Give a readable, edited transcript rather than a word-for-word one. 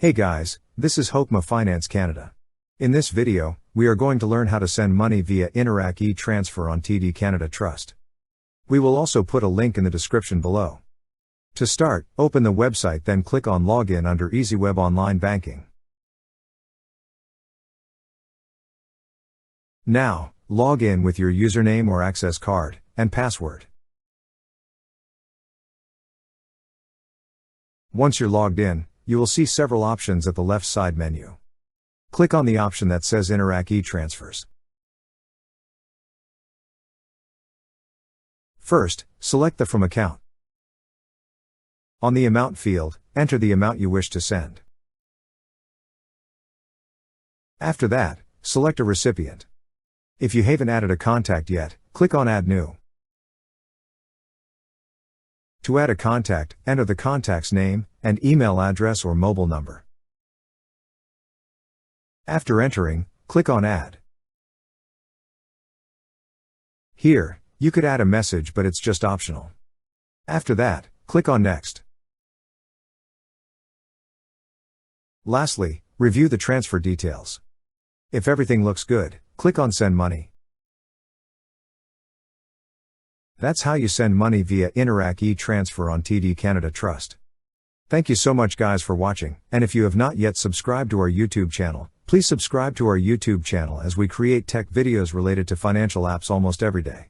Hey guys, this is Hokma Finance Canada. In this video, we are going to learn how to send money via Interac e-transfer on TD Canada Trust. We will also put a link in the description below. To start, open the website, then click on Login under EasyWeb Online Banking. Now, log in with your username or access card and password. Once you're logged in, you will see several options at the left side menu. Click on the option that says Interac e-transfers. First, select the From account. On the Amount field, enter the amount you wish to send. After that, select a recipient. If you haven't added a contact yet, click on Add New. To add a contact, enter the contact's name and email address or mobile number. After entering, click on Add. Here, you could add a message, but it's just optional. After that, click on Next. Lastly, review the transfer details. If everything looks good, click on Send Money. That's how you send money via Interac e-transfer on TD Canada Trust. Thank you so much guys for watching, and if you have not yet subscribed to our YouTube channel, please subscribe to our YouTube channel as we create tech videos related to financial apps almost every day.